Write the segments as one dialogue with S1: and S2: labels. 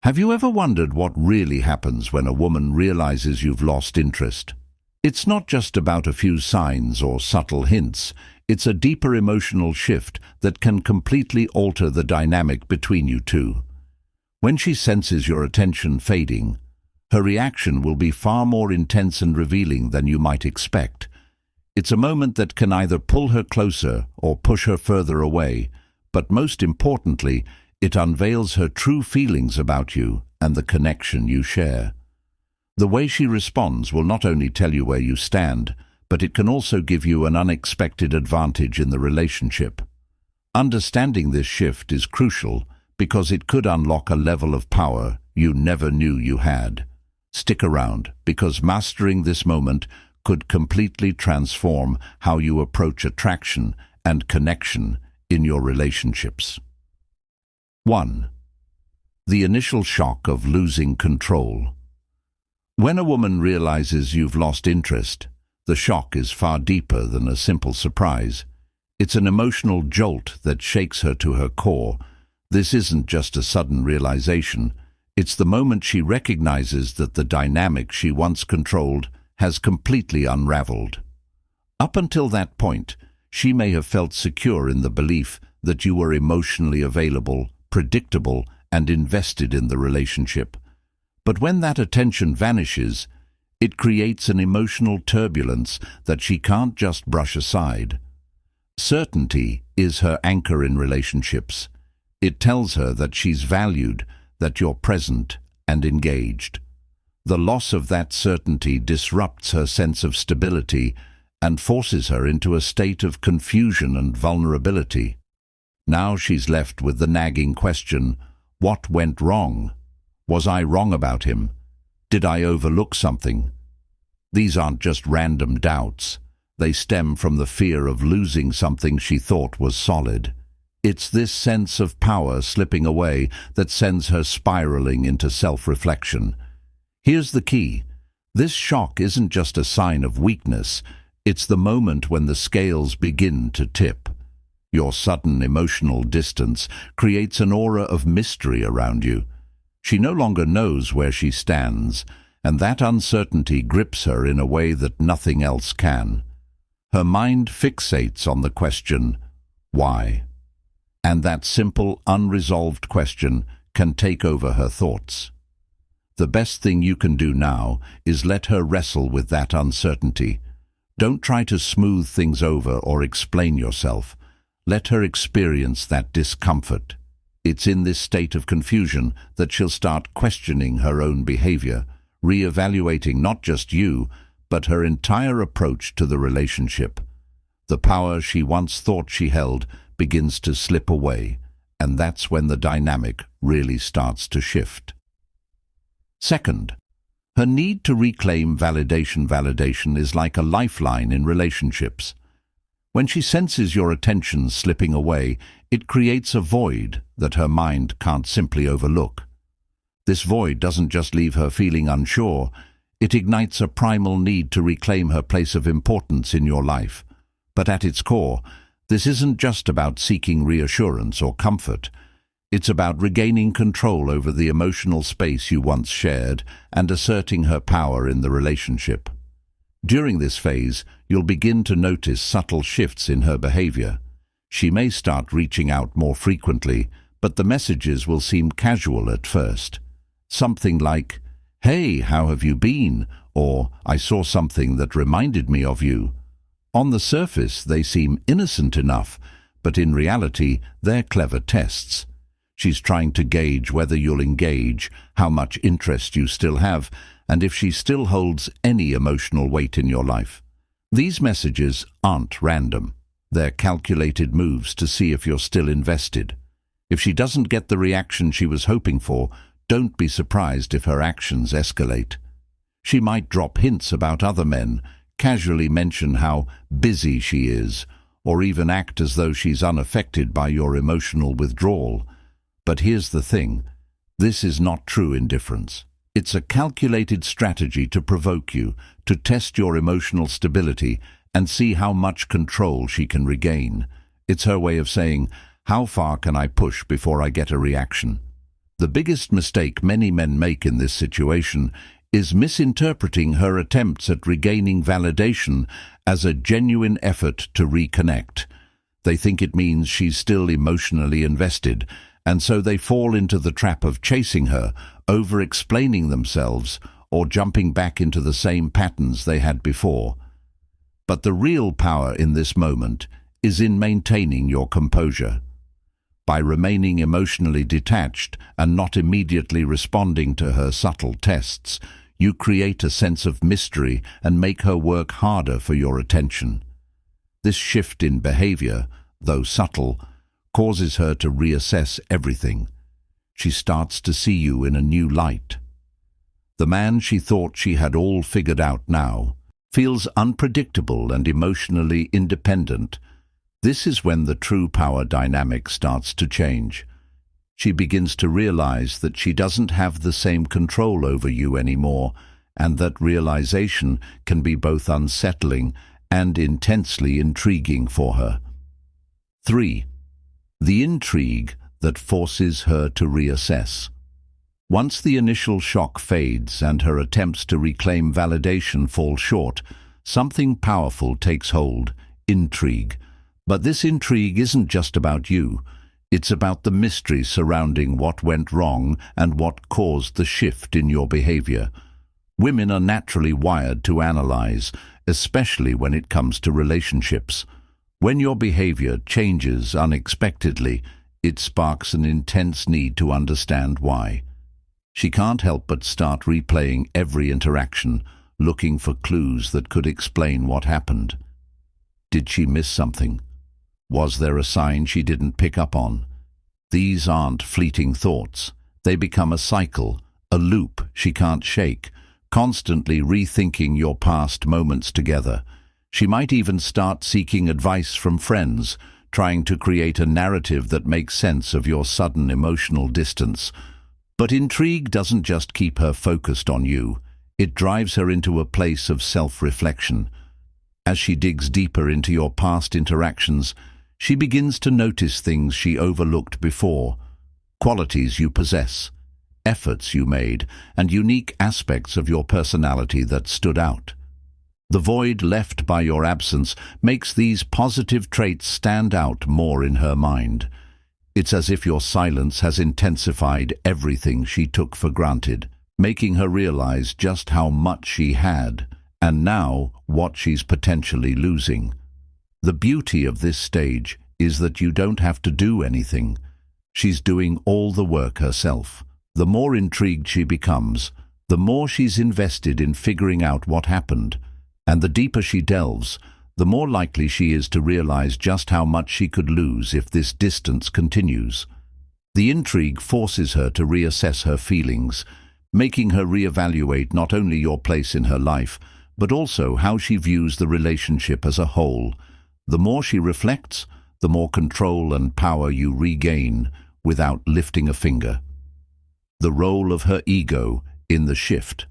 S1: Have you ever wondered what really happens when a woman realizes you've lost interest? It's not just about a few signs or subtle hints. It's a deeper emotional shift that can completely alter the dynamic between you two. When she senses your attention fading, her reaction will be far more intense and revealing than you might expect. It's a moment that can either pull her closer or push her further away, but most importantly, it unveils her true feelings about you and the connection you share. The way she responds will not only tell you where you stand, but it can also give you an unexpected advantage in the relationship. Understanding this shift is crucial because it could unlock a level of power you never knew you had. Stick around, because mastering this moment could completely transform how you approach attraction and connection in your relationships. 1. The initial shock of losing control. When a woman realizes you've lost interest, the shock is far deeper than a simple surprise. It's an emotional jolt that shakes her to her core. This isn't just a sudden realization. It's the moment she recognizes that the dynamic she once controlled has completely unraveled. Up until that point, she may have felt secure in the belief that you were emotionally available, predictable, and invested in the relationship. But when that attention vanishes, it creates an emotional turbulence that she can't just brush aside. Certainty is her anchor in relationships. It tells her that she's valued, that you're present and engaged. The loss of that certainty disrupts her sense of stability and forces her into a state of confusion and vulnerability. Now she's left with the nagging question, what went wrong? Was I wrong about him? Did I overlook something? These aren't just random doubts. They stem from the fear of losing something she thought was solid. It's this sense of power slipping away that sends her spiraling into self-reflection. Here's the key. This shock isn't just a sign of weakness. It's the moment when the scales begin to tip. Your sudden emotional distance creates an aura of mystery around you. She no longer knows where she stands, and that uncertainty grips her in a way that nothing else can. Her mind fixates on the question, why? And that simple, unresolved question can take over her thoughts. The best thing you can do now is let her wrestle with that uncertainty. Don't try to smooth things over or explain yourself. Let her experience that discomfort. It's in this state of confusion that she'll start questioning her own behavior, re-evaluating not just you, but her entire approach to the relationship. The power she once thought she held begins to slip away, and that's when the dynamic really starts to shift. Second, her need to reclaim validation. Validation is like a lifeline in relationships. When she senses your attention slipping away, it creates a void that her mind can't simply overlook. This void doesn't just leave her feeling unsure, it ignites a primal need to reclaim her place of importance in your life. But at its core, this isn't just about seeking reassurance or comfort. It's about regaining control over the emotional space you once shared and asserting her power in the relationship. During this phase, you'll begin to notice subtle shifts in her behavior. She may start reaching out more frequently, but the messages will seem casual at first. Something like, "Hey, how have you been?" or "I saw something that reminded me of you." On the surface, they seem innocent enough, but in reality, they're clever tests. She's trying to gauge whether you'll engage, how much interest you still have, and if she still holds any emotional weight in your life. These messages aren't random. They're calculated moves to see if you're still invested. If she doesn't get the reaction she was hoping for, don't be surprised if her actions escalate. She might drop hints about other men, casually mention how busy she is, or even act as though she's unaffected by your emotional withdrawal. But here's the thing. This is not true indifference. It's a calculated strategy to provoke you, to test your emotional stability, and see how much control she can regain. It's her way of saying, how far can I push before I get a reaction? The biggest mistake many men make in this situation is misinterpreting her attempts at regaining validation as a genuine effort to reconnect. They think it means she's still emotionally invested, and so they fall into the trap of chasing her, over-explaining themselves, or jumping back into the same patterns they had before. But the real power in this moment is in maintaining your composure. By remaining emotionally detached and not immediately responding to her subtle tests, you create a sense of mystery and make her work harder for your attention. This shift in behavior, though subtle, causes her to reassess everything. She starts to see you in a new light. The man she thought she had all figured out now feels unpredictable and emotionally independent. This is when the true power dynamic starts to change. She begins to realize that she doesn't have the same control over you anymore, and that realization can be both unsettling and intensely intriguing for her. 3. The intrigue that forces her to reassess. Once the initial shock fades and her attempts to reclaim validation fall short, something powerful takes hold: intrigue. But this intrigue isn't just about you. It's about the mystery surrounding what went wrong and what caused the shift in your behavior. Women are naturally wired to analyze, especially when it comes to relationships. When your behavior changes unexpectedly, it sparks an intense need to understand why. She can't help but start replaying every interaction, looking for clues that could explain what happened. Did she miss something? Was there a sign she didn't pick up on? These aren't fleeting thoughts. They become a cycle, a loop she can't shake, constantly rethinking your past moments together. She might even start seeking advice from friends, trying to create a narrative that makes sense of your sudden emotional distance. But intrigue doesn't just keep her focused on you. It drives her into a place of self-reflection. As she digs deeper into your past interactions, she begins to notice things she overlooked before: qualities you possess, efforts you made, and unique aspects of your personality that stood out. The void left by your absence makes these positive traits stand out more in her mind. It's as if your silence has intensified everything she took for granted, making her realize just how much she had, and now what she's potentially losing. The beauty of this stage is that you don't have to do anything. She's doing all the work herself. The more intrigued she becomes, the more she's invested in figuring out what happened, and the deeper she delves, the more likely she is to realize just how much she could lose if this distance continues. The intrigue forces her to reassess her feelings, making her reevaluate not only your place in her life, but also how she views the relationship as a whole. The more she reflects, the more control and power you regain without lifting a finger. The role of her ego in the shift.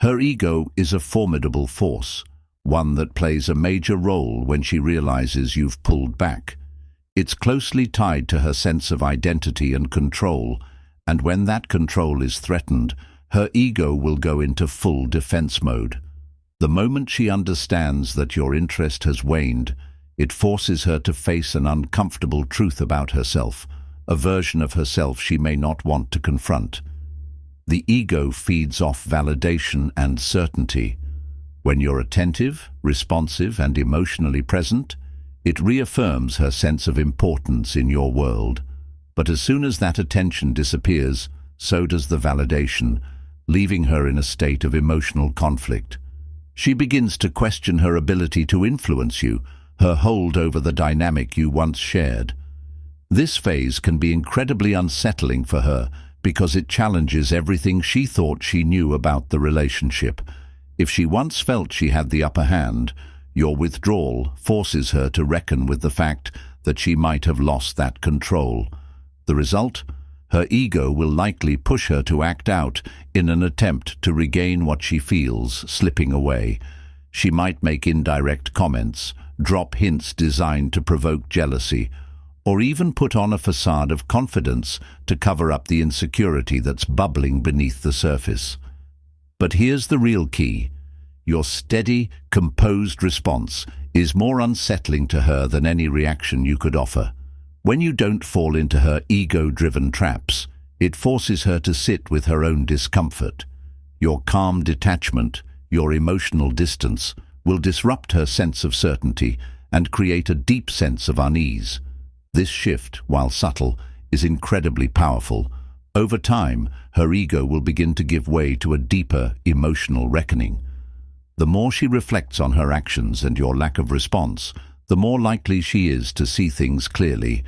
S1: Her ego is a formidable force, one that plays a major role when she realizes you've pulled back. It's closely tied to her sense of identity and control, and when that control is threatened, her ego will go into full defense mode. The moment she understands that your interest has waned, it forces her to face an uncomfortable truth about herself, a version of herself she may not want to confront. The ego feeds off validation and certainty. When you're attentive, responsive, and emotionally present, it reaffirms her sense of importance in your world. But as soon as that attention disappears, so does the validation, leaving her in a state of emotional conflict. She begins to question her ability to influence you, her hold over the dynamic you once shared. This phase can be incredibly unsettling for her because it challenges everything she thought she knew about the relationship. If she once felt she had the upper hand, your withdrawal forces her to reckon with the fact that she might have lost that control. The result? Her ego will likely push her to act out in an attempt to regain what she feels slipping away. She might make indirect comments, drop hints designed to provoke jealousy, or even put on a facade of confidence to cover up the insecurity that's bubbling beneath the surface. But here's the real key. Your steady, composed response is more unsettling to her than any reaction you could offer. When you don't fall into her ego-driven traps, it forces her to sit with her own discomfort. Your calm detachment, your emotional distance, will disrupt her sense of certainty and create a deep sense of unease. This shift, while subtle, is incredibly powerful. Over time, her ego will begin to give way to a deeper emotional reckoning. The more she reflects on her actions and your lack of response, the more likely she is to see things clearly,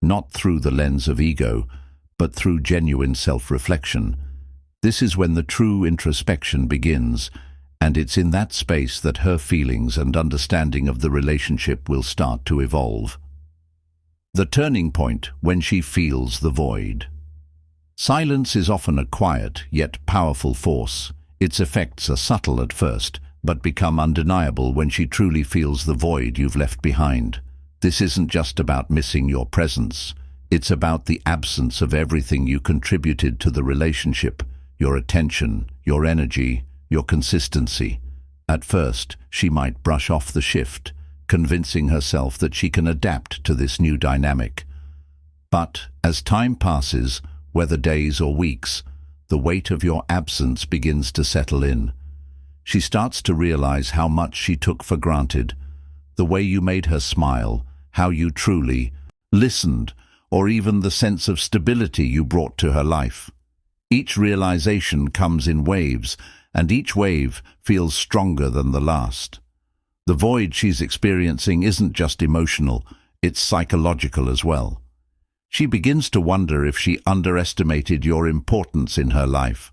S1: not through the lens of ego, but through genuine self-reflection. This is when the true introspection begins, and it's in that space that her feelings and understanding of the relationship will start to evolve. The turning point when she feels the void. Silence is often a quiet yet powerful force. Its effects are subtle at first, but become undeniable when she truly feels the void you've left behind. This isn't just about missing your presence. It's about the absence of everything you contributed to the relationship, your attention, your energy, your consistency. At first, she might brush off the shift, convincing herself that she can adapt to this new dynamic. But as time passes, whether days or weeks, the weight of your absence begins to settle in. She starts to realize how much she took for granted, the way you made her smile, how you truly listened, or even the sense of stability you brought to her life. Each realization comes in waves, and each wave feels stronger than the last. The void she's experiencing isn't just emotional, it's psychological as well. She begins to wonder if she underestimated your importance in her life.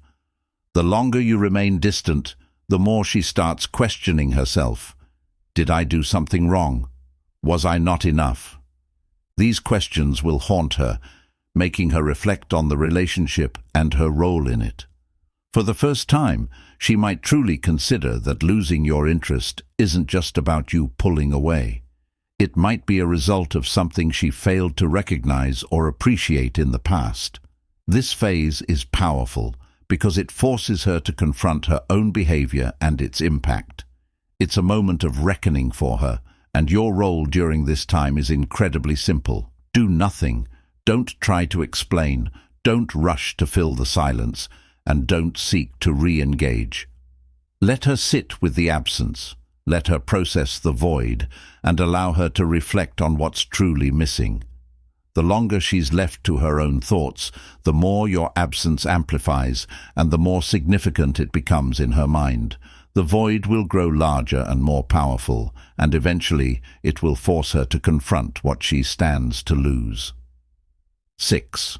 S1: The longer you remain distant, the more she starts questioning herself. Did I do something wrong? Was I not enough? These questions will haunt her, making her reflect on the relationship and her role in it. For the first time, she might truly consider that losing your interest isn't just about you pulling away. It might be a result of something she failed to recognize or appreciate in the past. This phase is powerful because it forces her to confront her own behavior and its impact. It's a moment of reckoning for her, and your role during this time is incredibly simple. Do nothing. Don't try to explain. Don't rush to fill the silence, and don't seek to re-engage. Let her sit with the absence. Let her process the void, and allow her to reflect on what's truly missing. The longer she's left to her own thoughts, the more your absence amplifies, and the more significant it becomes in her mind. The void will grow larger and more powerful, and eventually it will force her to confront what she stands to lose. 6.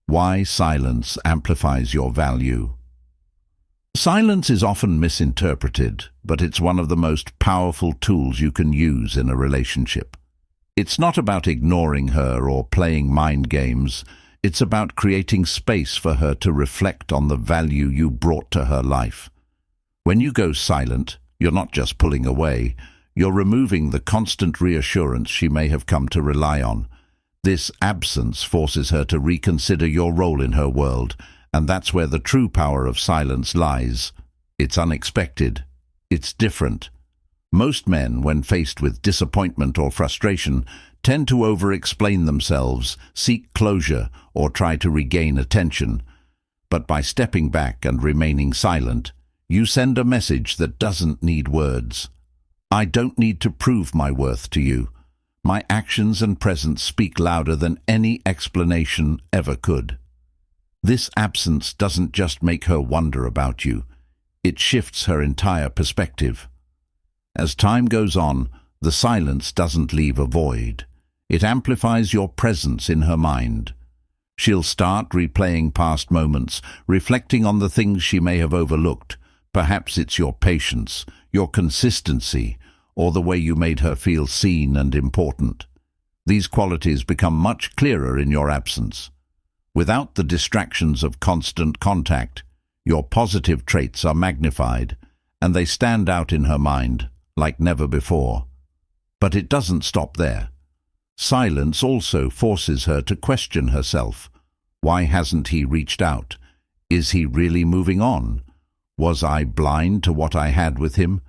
S1: Why silence amplifies your value. Silence is often misinterpreted, but it's one of the most powerful tools you can use in a relationship. It's not about ignoring her or playing mind games. It's about creating space for her to reflect on the value you brought to her life. When you go silent, you're not just pulling away, you're removing the constant reassurance she may have come to rely on. This absence forces her to reconsider your role in her world, and that's where the true power of silence lies. It's unexpected. It's different. Most men, when faced with disappointment or frustration, tend to over-explain themselves, seek closure, or try to regain attention. But by stepping back and remaining silent, you send a message that doesn't need words. I don't need to prove my worth to you. My actions and presence speak louder than any explanation ever could. This absence doesn't just make her wonder about you. It shifts her entire perspective. As time goes on, the silence doesn't leave a void. It amplifies your presence in her mind. She'll start replaying past moments, reflecting on the things she may have overlooked. Perhaps it's your patience, your consistency, or the way you made her feel seen and important. These qualities become much clearer in your absence. Without the distractions of constant contact, your positive traits are magnified, and they stand out in her mind like never before. But it doesn't stop there. Silence also forces her to question herself. Why hasn't he reached out? Is he really moving on? Was I blind to what I had with him?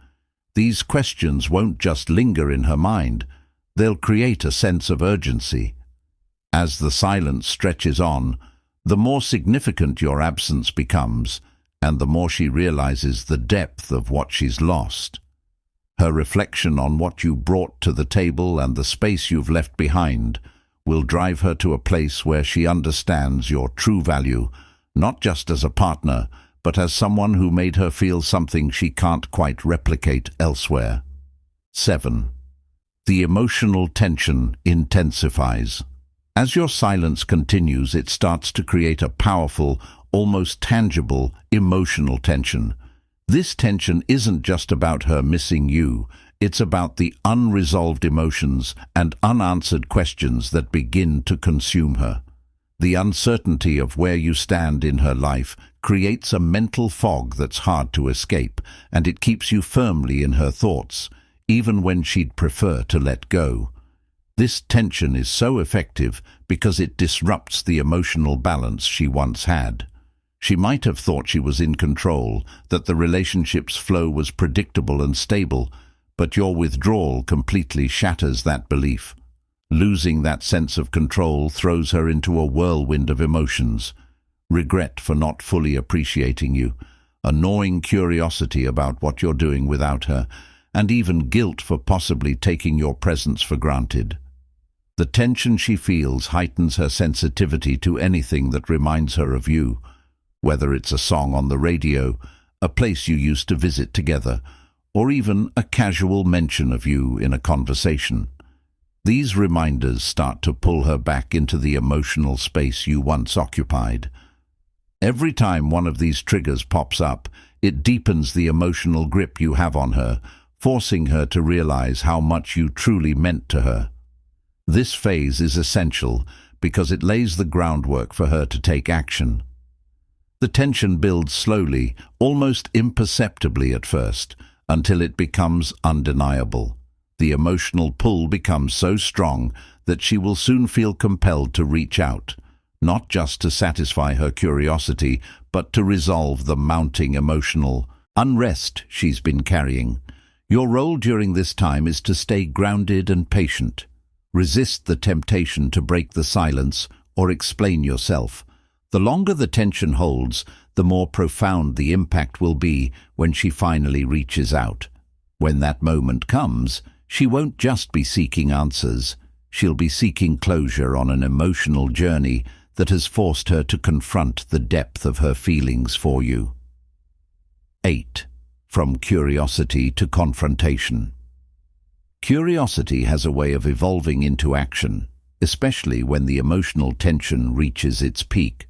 S1: These questions won't just linger in her mind. They'll create a sense of urgency. As the silence stretches on, the more significant your absence becomes, and the more she realizes the depth of what she's lost. Her reflection on what you brought to the table and the space you've left behind will drive her to a place where she understands your true value, not just as a partner, but as someone who made her feel something she can't quite replicate elsewhere. 7. The emotional tension intensifies. As your silence continues, it starts to create a powerful, almost tangible, emotional tension. This tension isn't just about her missing you, it's about the unresolved emotions and unanswered questions that begin to consume her. The uncertainty of where you stand in her life creates a mental fog that's hard to escape, and it keeps you firmly in her thoughts, even when she'd prefer to let go. This tension is so effective because it disrupts the emotional balance she once had. She might have thought she was in control, that the relationship's flow was predictable and stable, but your withdrawal completely shatters that belief. Losing that sense of control throws her into a whirlwind of emotions. Regret for not fully appreciating you, a gnawing curiosity about what you're doing without her, and even guilt for possibly taking your presence for granted. The tension she feels heightens her sensitivity to anything that reminds her of you, whether it's a song on the radio, a place you used to visit together, or even a casual mention of you in a conversation. These reminders start to pull her back into the emotional space you once occupied. Every time one of these triggers pops up, it deepens the emotional grip you have on her, forcing her to realize how much you truly meant to her. This phase is essential because it lays the groundwork for her to take action. The tension builds slowly, almost imperceptibly at first, until it becomes undeniable. The emotional pull becomes so strong that she will soon feel compelled to reach out, not just to satisfy her curiosity, but to resolve the mounting emotional unrest she's been carrying. Your role during this time is to stay grounded and patient. Resist the temptation to break the silence or explain yourself. The longer the tension holds, the more profound the impact will be when she finally reaches out. When that moment comes, she won't just be seeking answers. She'll be seeking closure on an emotional journey that has forced her to confront the depth of her feelings for you. 8. From curiosity to confrontation. Curiosity has a way of evolving into action, especially when the emotional tension reaches its peak.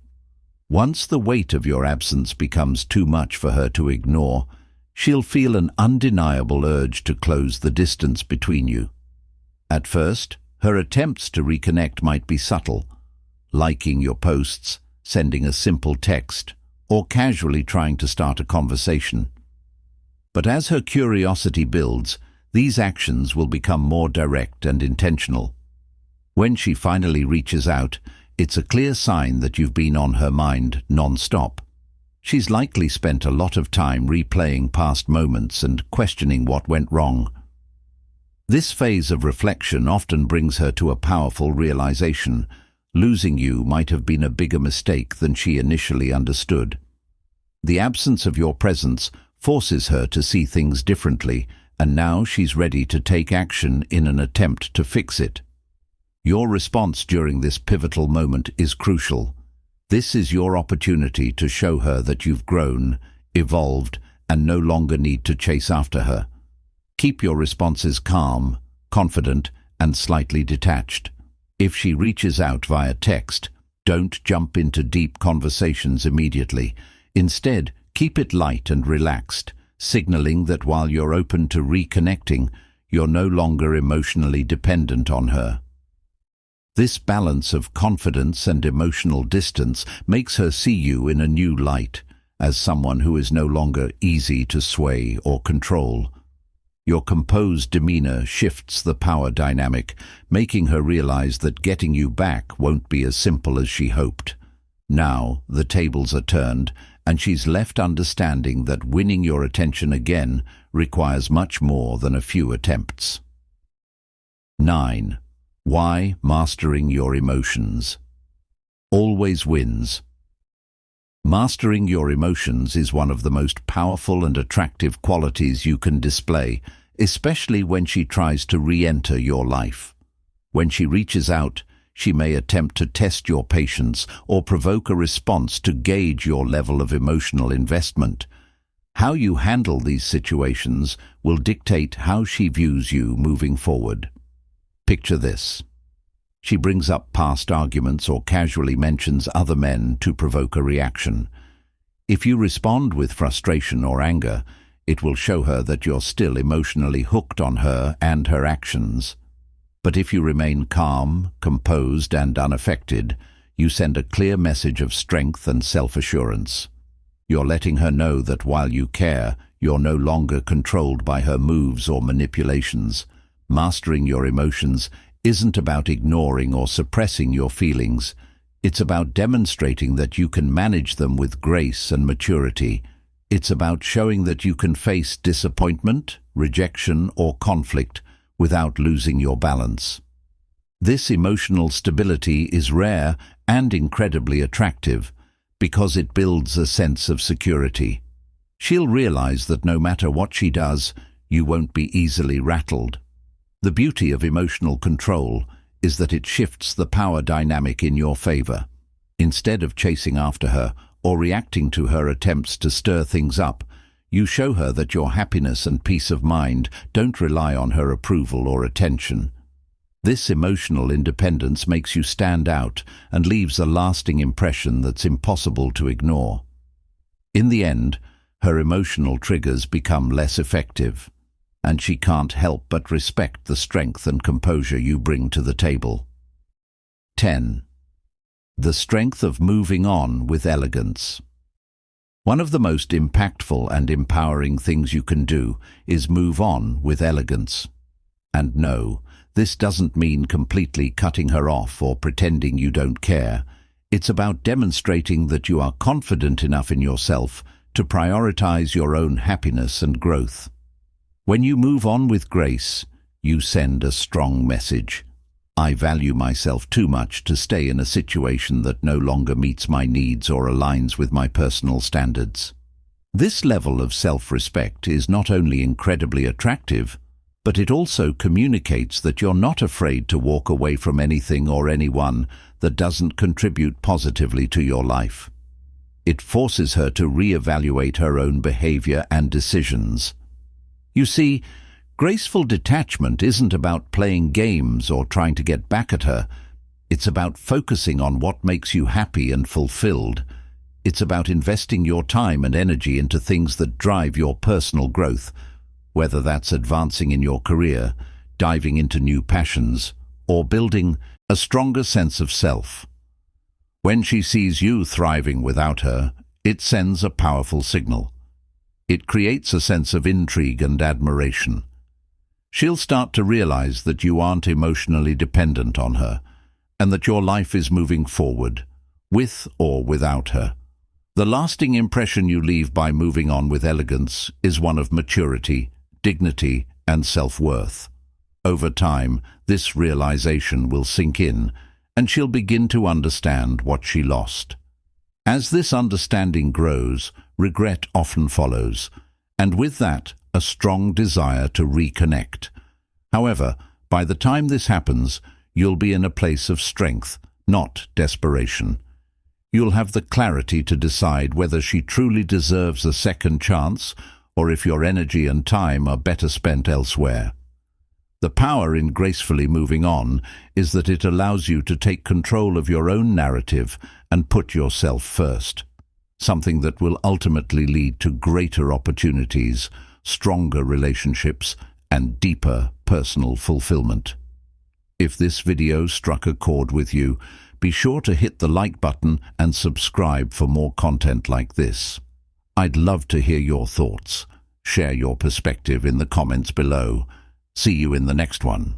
S1: Once the weight of your absence becomes too much for her to ignore, she'll feel an undeniable urge to close the distance between you. At first, her attempts to reconnect might be subtle, liking your posts, sending a simple text, or casually trying to start a conversation. But as her curiosity builds, these actions will become more direct and intentional. When she finally reaches out, it's a clear sign that you've been on her mind non-stop. She's likely spent a lot of time replaying past moments and questioning what went wrong. This phase of reflection often brings her to a powerful realization. Losing you might have been a bigger mistake than she initially understood. The absence of your presence forces her to see things differently, and now she's ready to take action in an attempt to fix it. Your response during this pivotal moment is crucial. This is your opportunity to show her that you've grown, evolved, and no longer need to chase after her. Keep your responses calm, confident, and slightly detached. If she reaches out via text, don't jump into deep conversations immediately. Instead, keep it light and relaxed, signaling that while you're open to reconnecting, you're no longer emotionally dependent on her. This balance of confidence and emotional distance makes her see you in a new light, as someone who is no longer easy to sway or control. Your composed demeanor shifts the power dynamic, making her realize that getting you back won't be as simple as she hoped. Now, the tables are turned, and she's left understanding that winning your attention again requires much more than a few attempts. 9. Why mastering your emotions always wins. Mastering your emotions is one of the most powerful and attractive qualities you can display, especially when she tries to re-enter your life. When she reaches out, she may attempt to test your patience or provoke a response to gauge your level of emotional investment. How you handle these situations will dictate how she views you moving forward. Picture this. She brings up past arguments or casually mentions other men to provoke a reaction. If you respond with frustration or anger, it will show her that you're still emotionally hooked on her and her actions. But if you remain calm, composed, and unaffected, you send a clear message of strength and self-assurance. You're letting her know that while you care, you're no longer controlled by her moves or manipulations. Mastering your emotions isn't about ignoring or suppressing your feelings. It's about demonstrating that you can manage them with grace and maturity. It's about showing that you can face disappointment, rejection, or conflict without losing your balance. This emotional stability is rare and incredibly attractive because it builds a sense of security. She'll realize that no matter what she does, you won't be easily rattled. The beauty of emotional control is that it shifts the power dynamic in your favor. Instead of chasing after her or reacting to her attempts to stir things up, you show her that your happiness and peace of mind don't rely on her approval or attention. This emotional independence makes you stand out and leaves a lasting impression that's impossible to ignore. In the end, her emotional triggers become less effective, and she can't help but respect the strength and composure you bring to the table. 10. The strength of moving on with elegance. One of the most impactful and empowering things you can do is move on with elegance. And no, this doesn't mean completely cutting her off or pretending you don't care. It's about demonstrating that you are confident enough in yourself to prioritize your own happiness and growth. When you move on with grace, you send a strong message. I value myself too much to stay in a situation that no longer meets my needs or aligns with my personal standards. This level of self-respect is not only incredibly attractive, but it also communicates that you're not afraid to walk away from anything or anyone that doesn't contribute positively to your life. It forces her to reevaluate her own behavior and decisions. You see, graceful detachment isn't about playing games or trying to get back at her. It's about focusing on what makes you happy and fulfilled. It's about investing your time and energy into things that drive your personal growth, whether that's advancing in your career, diving into new passions, or building a stronger sense of self. When she sees you thriving without her, it sends a powerful signal. It creates a sense of intrigue and admiration. She'll start to realize that you aren't emotionally dependent on her, and that your life is moving forward, with or without her. The lasting impression you leave by moving on with elegance is one of maturity, dignity, and self-worth. Over time, this realization will sink in, and she'll begin to understand what she lost. As this understanding grows, regret often follows, and with that, a strong desire to reconnect. However, by the time this happens, you'll be in a place of strength, not desperation. You'll have the clarity to decide whether she truly deserves a second chance or if your energy and time are better spent elsewhere. The power in gracefully moving on is that it allows you to take control of your own narrative and put yourself first, something that will ultimately lead to greater opportunities, stronger relationships, and deeper personal fulfillment. If this video struck a chord with you, be sure to hit the like button and subscribe for more content like this. I'd love to hear your thoughts. Share your perspective in the comments below. See you in the next one.